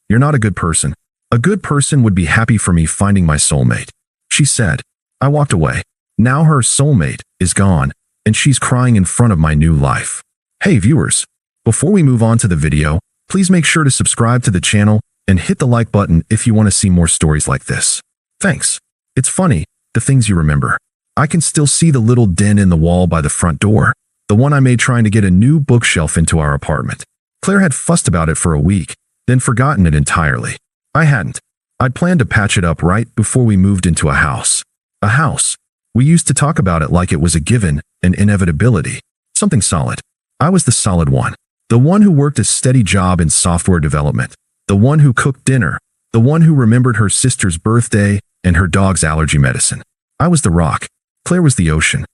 You're not a good person. A good person would be happy for me finding my soulmate," she said. I walked away. Now her soulmate is gone, and she's crying in front of my new life. Hey viewers, before we move on to the video, please make sure to subscribe to the channel and hit the like button if you want to see more stories like this. Thanks. It's funny, the things you remember. I can still see the little den in the wall by the front door, the one I made trying to get a new bookshelf into our apartment. Claire had fussed about it for a week, then forgotten it entirely. I hadn't. I'd planned to patch it up right before we moved into a house. A house. We used to talk about it like it was a given, an inevitability. Something solid. I was the solid one. The one who worked a steady job in software development. The one who cooked dinner. The one who remembered her sister's birthday and her dog's allergy medicine. I was the rock. Claire was the ocean.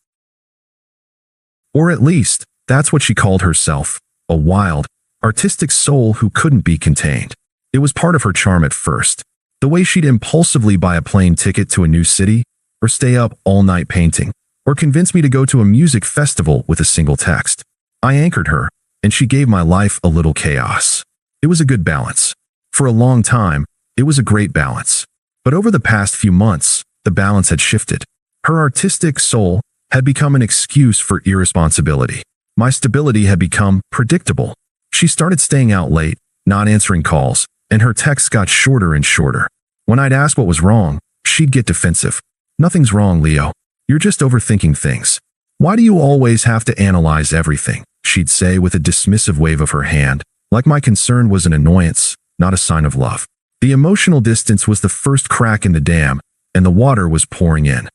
Or at least, that's what she called herself. A wild, artistic soul who couldn't be contained. It was part of her charm at first. The way she'd impulsively buy a plane ticket to a new city, or stay up all night painting, or convince me to go to a music festival with a single text. I anchored her, and she gave my life a little chaos. It was a good balance. For a long time, it was a great balance. But over the past few months, the balance had shifted. Her artistic soul had become an excuse for irresponsibility. My stability had become predictable. She started staying out late, not answering calls, and her texts got shorter and shorter. When I'd ask what was wrong, she'd get defensive. "Nothing's wrong, Leo. You're just overthinking things. Why do you always have to analyze everything?" she'd say with a dismissive wave of her hand, like my concern was an annoyance, not a sign of love. The emotional distance was the first crack in the dam, and the water was pouring in.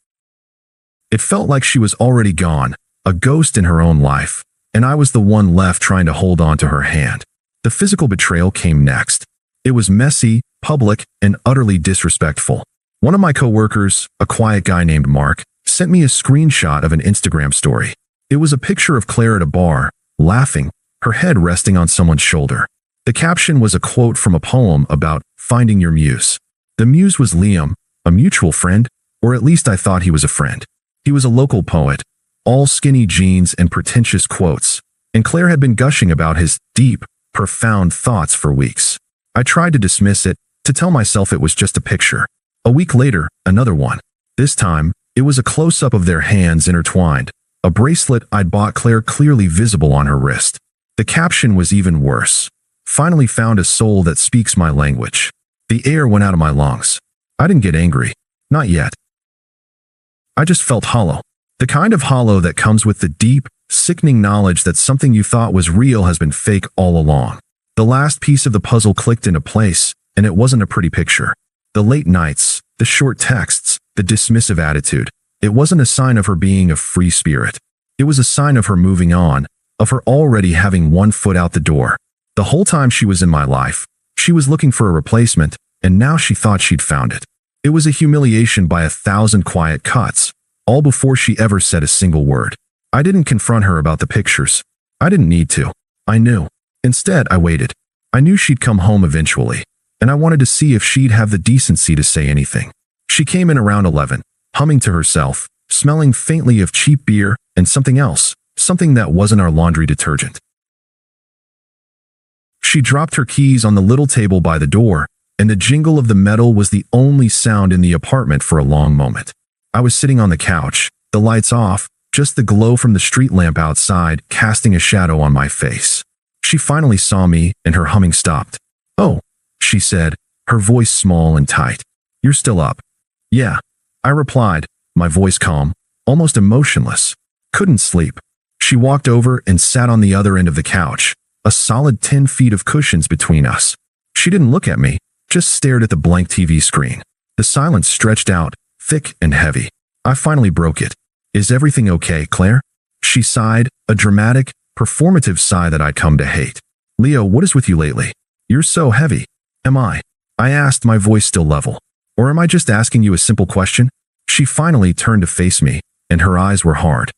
It felt like she was already gone, a ghost in her own life, and I was the one left trying to hold on to her hand. The physical betrayal came next. It was messy, public, and utterly disrespectful. One of my coworkers, a quiet guy named Mark, sent me a screenshot of an Instagram story. It was a picture of Claire at a bar, laughing, her head resting on someone's shoulder. The caption was a quote from a poem about finding your muse. The muse was Liam, a mutual friend, or at least I thought he was a friend. He was a local poet, all skinny jeans and pretentious quotes, and Claire had been gushing about his deep, profound thoughts for weeks. I tried to dismiss it, to tell myself it was just a picture. A week later, another one. This time, it was a close-up of their hands intertwined, a bracelet I'd bought Claire clearly visible on her wrist. The caption was even worse. "Finally found a soul that speaks my language." The air went out of my lungs. I didn't get angry. Not yet. I just felt hollow. The kind of hollow that comes with the deep, sickening knowledge that something you thought was real has been fake all along. The last piece of the puzzle clicked into place, and it wasn't a pretty picture. The late nights, the short texts, the dismissive attitude. It wasn't a sign of her being a free spirit. It was a sign of her moving on, of her already having one foot out the door. The whole time she was in my life, she was looking for a replacement, and now she thought she'd found it. It was a humiliation by 1,000 quiet cuts, all before she ever said a single word. I didn't confront her about the pictures. I didn't need to. I knew. Instead, I waited. I knew she'd come home eventually, and I wanted to see if she'd have the decency to say anything. She came in around 11, humming to herself, smelling faintly of cheap beer and something else, something that wasn't our laundry detergent. She dropped her keys on the little table by the door, and the jingle of the metal was the only sound in the apartment for a long moment. I was sitting on the couch, the lights off, just the glow from the street lamp outside casting a shadow on my face. She finally saw me, and her humming stopped. "Oh," she said, her voice small and tight. "You're still up?" "Yeah," I replied, my voice calm, almost emotionless. "Couldn't sleep." She walked over and sat on the other end of the couch, a solid 10 feet of cushions between us. She didn't look at me, just stared at the blank TV screen. The silence stretched out, thick and heavy. I finally broke it. "Is everything okay, Claire?" She sighed, a dramatic, performative sigh that I'd come to hate. "Leo, what is with you lately? You're so heavy." "Am I?" I asked, my voice still level. "Or am I just asking you a simple question?" She finally turned to face me, and her eyes were hard.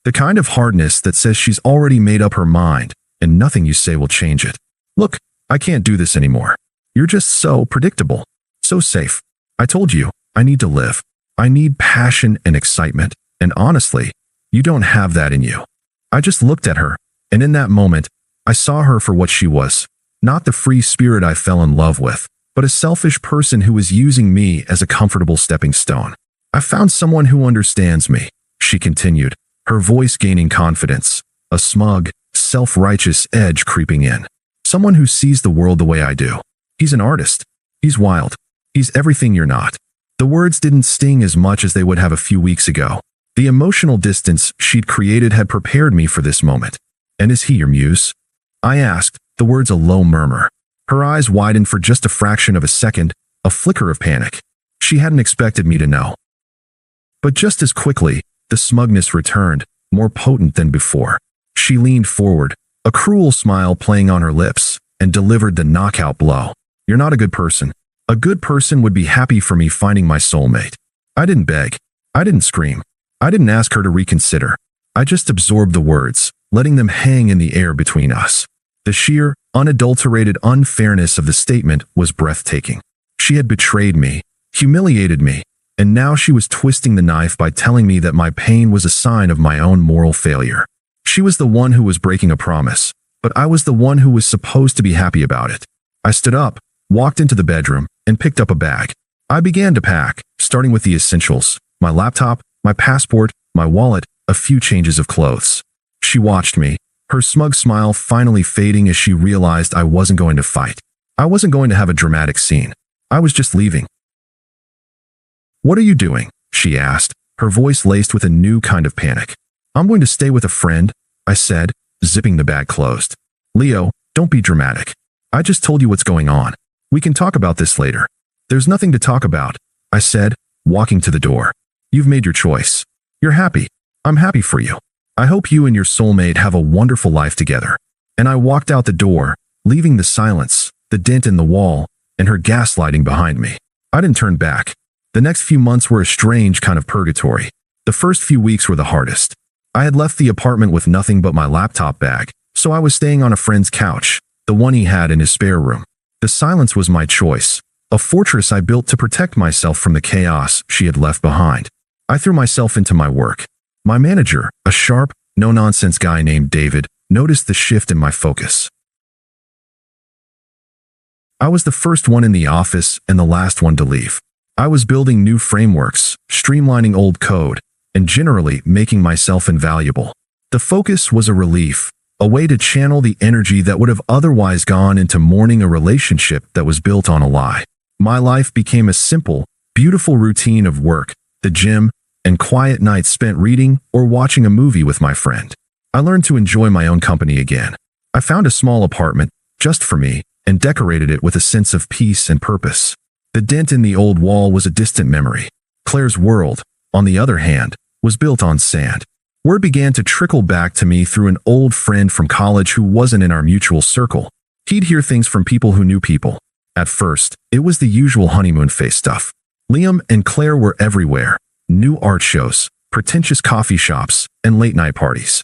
The kind of hardness that says she's already made up her mind, and nothing you say will change it. "Look, I can't do this anymore. You're just so predictable. So safe. I told you, I need to live. I need passion and excitement, and honestly, you don't have that in you." I just looked at her, and in that moment, I saw her for what she was, Not the free spirit I fell in love with, but a selfish person who was using me as a comfortable stepping stone. I found someone who understands me, she continued, her voice gaining confidence, a smug, self-righteous edge creeping in. Someone who sees the world the way I do. He's an artist. He's wild. He's everything you're not. The words didn't sting as much as they would have a few weeks ago. The emotional distance she'd created had prepared me for this moment. And is he your muse? I asked, the words a low murmur. Her eyes widened for just a fraction of a second, a flicker of panic. She hadn't expected me to know. But just as quickly, the smugness returned, more potent than before. She leaned forward, a cruel smile playing on her lips, and delivered the knockout blow. You're not a good person. A good person would be happy for me finding my soulmate. I didn't beg. I didn't scream. I didn't ask her to reconsider. I just absorbed the words, letting them hang in the air between us. The sheer, unadulterated unfairness of the statement was breathtaking. She had betrayed me, humiliated me, and now she was twisting the knife by telling me that my pain was a sign of my own moral failure. She was the one who was breaking a promise, but I was the one who was supposed to be happy about it. I stood up, walked into the bedroom, and picked up a bag. I began to pack, starting with the essentials, my laptop, my passport, my wallet, a few changes of clothes. She watched me, her smug smile finally fading as she realized I wasn't going to fight. I wasn't going to have a dramatic scene. I was just leaving. What are you doing? She asked, her voice laced with a new kind of panic. I'm going to stay with a friend, I said, zipping the bag closed. Leo, don't be dramatic. I just told you what's going on. We can talk about this later. There's nothing to talk about, I said, walking to the door. You've made your choice. You're happy. I'm happy for you. I hope you and your soulmate have a wonderful life together. And I walked out the door, leaving the silence, the dent in the wall, and her gaslighting behind me. I didn't turn back. The next few months were a strange kind of purgatory. The first few weeks were the hardest. I had left the apartment with nothing but my laptop bag, so I was staying on a friend's couch, the one he had in his spare room. The silence was my choice, a fortress I built to protect myself from the chaos she had left behind. I threw myself into my work. My manager, a sharp, no-nonsense guy named David, noticed the shift in my focus. I was the first one in the office and the last one to leave. I was building new frameworks, streamlining old code, and generally making myself invaluable. The focus was a relief, a way to channel the energy that would have otherwise gone into mourning a relationship that was built on a lie. My life became a simple, beautiful routine of work, the gym, and quiet nights spent reading or watching a movie with my friend. I learned to enjoy my own company again. I found a small apartment, just for me, and decorated it with a sense of peace and purpose. The dent in the old wall was a distant memory. Claire's world, on the other hand, was built on sand. Word began to trickle back to me through an old friend from college who wasn't in our mutual circle. He'd hear things from people who knew people. At first, it was the usual honeymoon phase stuff. Liam and Claire were everywhere. New art shows, pretentious coffee shops, and late-night parties.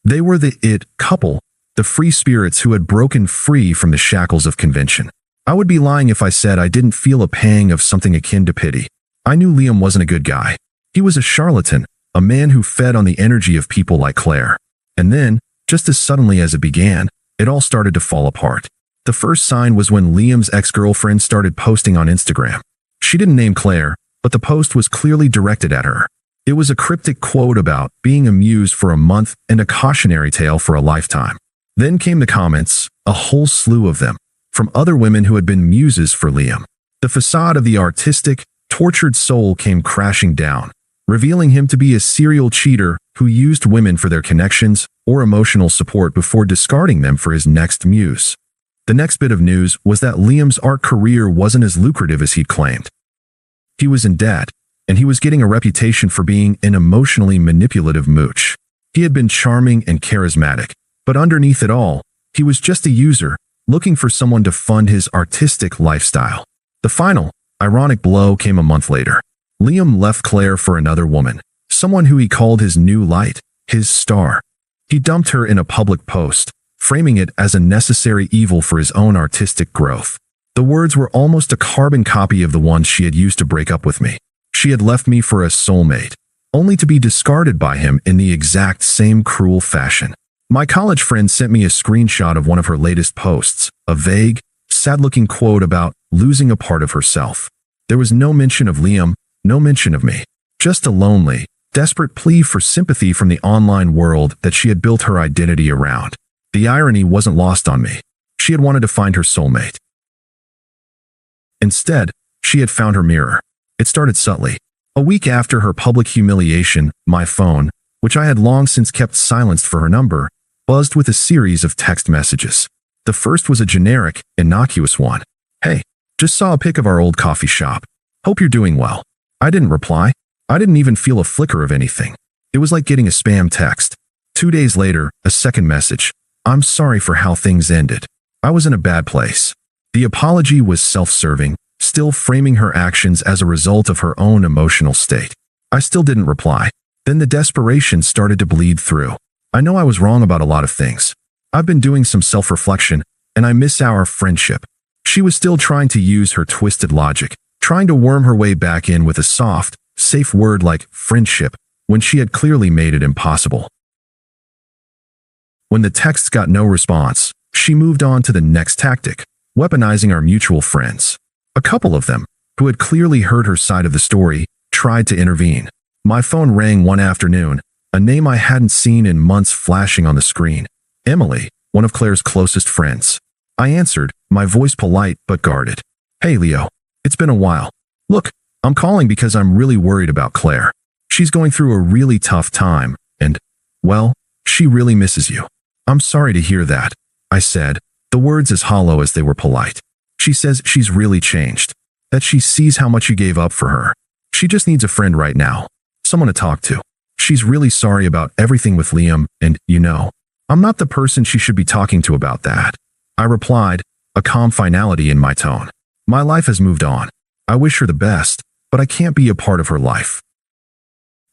They were the it couple, the free spirits who had broken free from the shackles of convention. I would be lying if I said I didn't feel a pang of something akin to pity. I knew Liam wasn't a good guy. He was a charlatan, a man who fed on the energy of people like Claire. And then, just as suddenly as it began, it all started to fall apart. The first sign was when Liam's ex-girlfriend started posting on Instagram. She didn't name Claire, but the post was clearly directed at her. It was a cryptic quote about being a muse for a month and a cautionary tale for a lifetime. Then came the comments, a whole slew of them, from other women who had been muses for Liam. The facade of the artistic, tortured soul came crashing down, revealing him to be a serial cheater who used women for their connections or emotional support before discarding them for his next muse. The next bit of news was that Liam's art career wasn't as lucrative as he'd claimed. He was in debt, and he was getting a reputation for being an emotionally manipulative mooch. He had been charming and charismatic, but underneath it all, he was just a user, looking for someone to fund his artistic lifestyle. The final, ironic blow came a month later. Liam left Claire for another woman, someone who he called his new light, his star. He dumped her in a public post, framing it as a necessary evil for his own artistic growth. The words were almost a carbon copy of the ones she had used to break up with me. She had left me for a soulmate, only to be discarded by him in the exact same cruel fashion. My college friend sent me a screenshot of one of her latest posts, a vague, sad-looking quote about losing a part of herself. There was no mention of Liam, no mention of me. Just a lonely, desperate plea for sympathy from the online world that she had built her identity around. The irony wasn't lost on me. She had wanted to find her soulmate. Instead, she had found her mirror. It started subtly. A week after her public humiliation, my phone, which I had long since kept silenced for her number, buzzed with a series of text messages. The first was a generic, innocuous one. "Hey, just saw a pic of our old coffee shop. Hope you're doing well." I didn't reply. I didn't even feel a flicker of anything. It was like getting a spam text. 2 days later, a second message. "I'm sorry for how things ended. I was in a bad place." The apology was self-serving, still framing her actions as a result of her own emotional state. I still didn't reply. Then the desperation started to bleed through. I know I was wrong about a lot of things. I've been doing some self-reflection, and I miss our friendship. She was still trying to use her twisted logic, trying to worm her way back in with a soft, safe word like friendship, when she had clearly made it impossible. When the texts got no response, she moved on to the next tactic, weaponizing our mutual friends. A couple of them, who had clearly heard her side of the story, tried to intervene. My phone rang one afternoon, a name I hadn't seen in months flashing on the screen. Emily, one of Claire's closest friends. I answered, my voice polite but guarded. "Hey Leo, it's been a while. Look, I'm calling because I'm really worried about Claire. She's going through a really tough time, and, well, she really misses you." "I'm sorry to hear that," I said, the words as hollow as they were polite. "She says she's really changed, that she sees how much you gave up for her. She just needs a friend right now, someone to talk to. She's really sorry about everything with Liam, and, I'm not the person she should be talking to about that." I replied, a calm finality in my tone. "My life has moved on. I wish her the best, but I can't be a part of her life."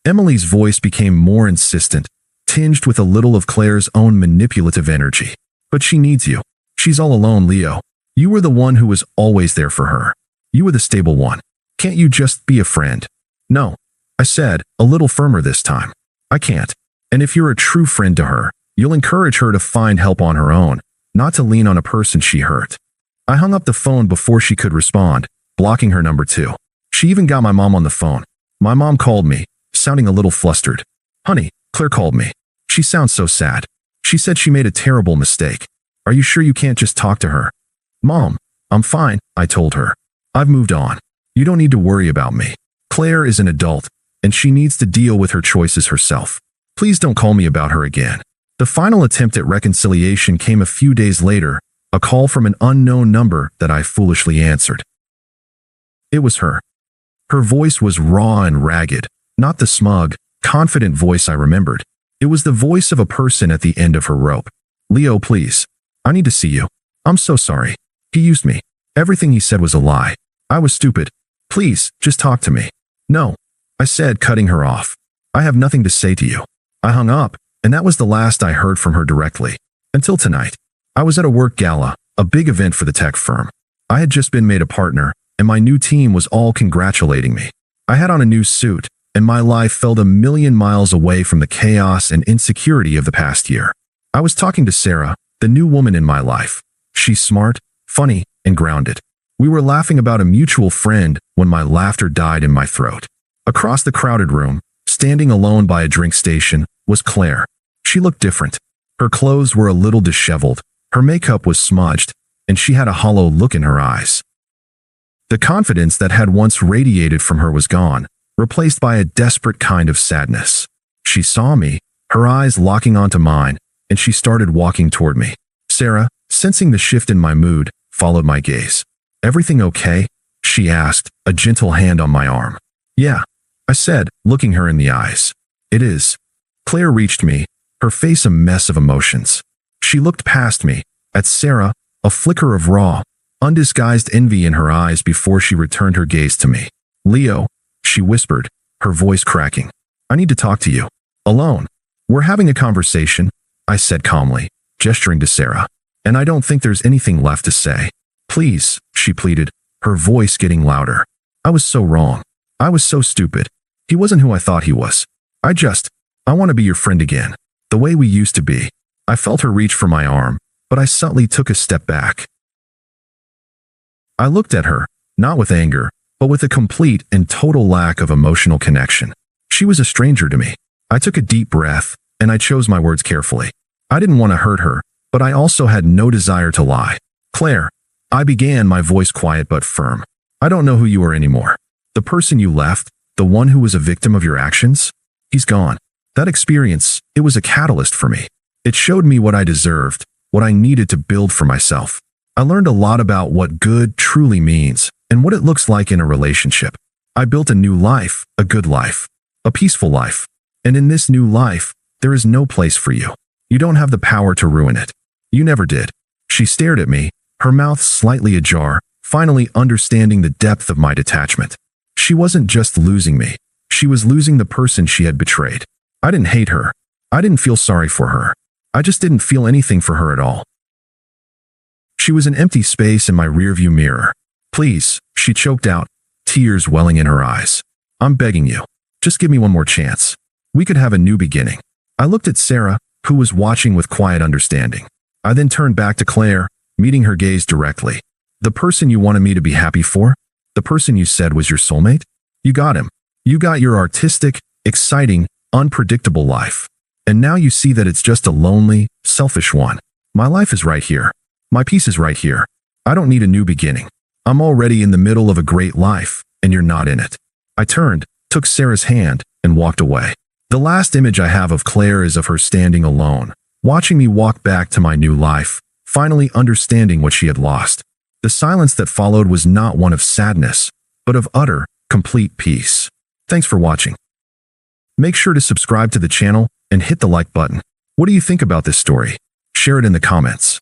Emily's voice became more insistent, tinged with a little of Claire's own manipulative energy. "But she needs you. She's all alone, Leo. You were the one who was always there for her. You were the stable one. Can't you just be a friend?" "No," I said, a little firmer this time. "I can't. And if you're a true friend to her, you'll encourage her to find help on her own, not to lean on a person she hurt." I hung up the phone before she could respond, blocking her number too. She even got my mom on the phone. My mom called me, sounding a little flustered. "Honey, Claire called me. She sounds so sad. She said she made a terrible mistake. Are you sure you can't just talk to her?" "Mom, I'm fine," I told her. "I've moved on. You don't need to worry about me. Claire is an adult, and she needs to deal with her choices herself. Please don't call me about her again." The final attempt at reconciliation came a few days later, a call from an unknown number that I foolishly answered. It was her. Her voice was raw and ragged, not the smug, confident voice I remembered. It was the voice of a person at the end of her rope. "Leo, please. I need to see you. I'm so sorry. He used me. Everything he said was a lie. I was stupid. Please, just talk to me." "No," I said, cutting her off. "I have nothing to say to you." I hung up, and that was the last I heard from her directly. Until tonight. I was at a work gala, a big event for the tech firm. I had just been made a partner, and my new team was all congratulating me. I had on a new suit, and my life felt a million miles away from the chaos and insecurity of the past year. I was talking to Sarah, the new woman in my life. She's smart, funny, and grounded. We were laughing about a mutual friend when my laughter died in my throat. Across the crowded room, standing alone by a drink station, was Claire. She looked different. Her clothes were a little disheveled, her makeup was smudged, and she had a hollow look in her eyes. The confidence that had once radiated from her was gone, replaced by a desperate kind of sadness. She saw me, her eyes locking onto mine, and she started walking toward me. Sarah, sensing the shift in my mood, followed my gaze. "Everything okay?" she asked, a gentle hand on my arm. "Yeah," I said, looking her in the eyes. "It is." Claire reached me, her face a mess of emotions. She looked past me, at Sarah, a flicker of raw, undisguised envy in her eyes before she returned her gaze to me. "Leo," she whispered, her voice cracking. "I need to talk to you. Alone. We're having a conversation," I said calmly, gesturing to Sarah. "And I don't think there's anything left to say." "Please," she pleaded, her voice getting louder. "I was so wrong. I was so stupid. He wasn't who I thought he was. I want to be your friend again. The way we used to be." I felt her reach for my arm, but I subtly took a step back. I looked at her, not with anger, but with a complete and total lack of emotional connection. She was a stranger to me. I took a deep breath, and I chose my words carefully. I didn't want to hurt her, but I also had no desire to lie. Claire, I began, my voice quiet but firm. I don't know who you are anymore. The person you left, the one who was a victim of your actions, he's gone. That experience, it was a catalyst for me. It showed me what I deserved, what I needed to build for myself. I learned a lot about what good truly means and what it looks like in a relationship. I built a new life, a good life, a peaceful life. And in this new life, there is no place for you. You don't have the power to ruin it. You never did. She stared at me, her mouth slightly ajar, finally understanding the depth of my detachment. She wasn't just losing me. She was losing the person she had betrayed. I didn't hate her. I didn't feel sorry for her. I just didn't feel anything for her at all. She was an empty space in my rearview mirror. Please, she choked out, tears welling in her eyes. I'm begging you. Just give me one more chance. We could have a new beginning. I looked at Sarah, who was watching with quiet understanding. I then turned back to Claire, meeting her gaze directly. The person you wanted me to be happy for? The person you said was your soulmate? You got him. You got your artistic, exciting, unpredictable life. And now you see that it's just a lonely, selfish one. My life is right here. My peace is right here. I don't need a new beginning. I'm already in the middle of a great life, and you're not in it. I turned, took Sarah's hand, and walked away. The last image I have of Claire is of her standing alone, watching me walk back to my new life, finally understanding what she had lost. The silence that followed was not one of sadness, but of utter, complete peace. Thanks for watching. Make sure to subscribe to the channel and hit the like button. What do you think about this story? Share it in the comments.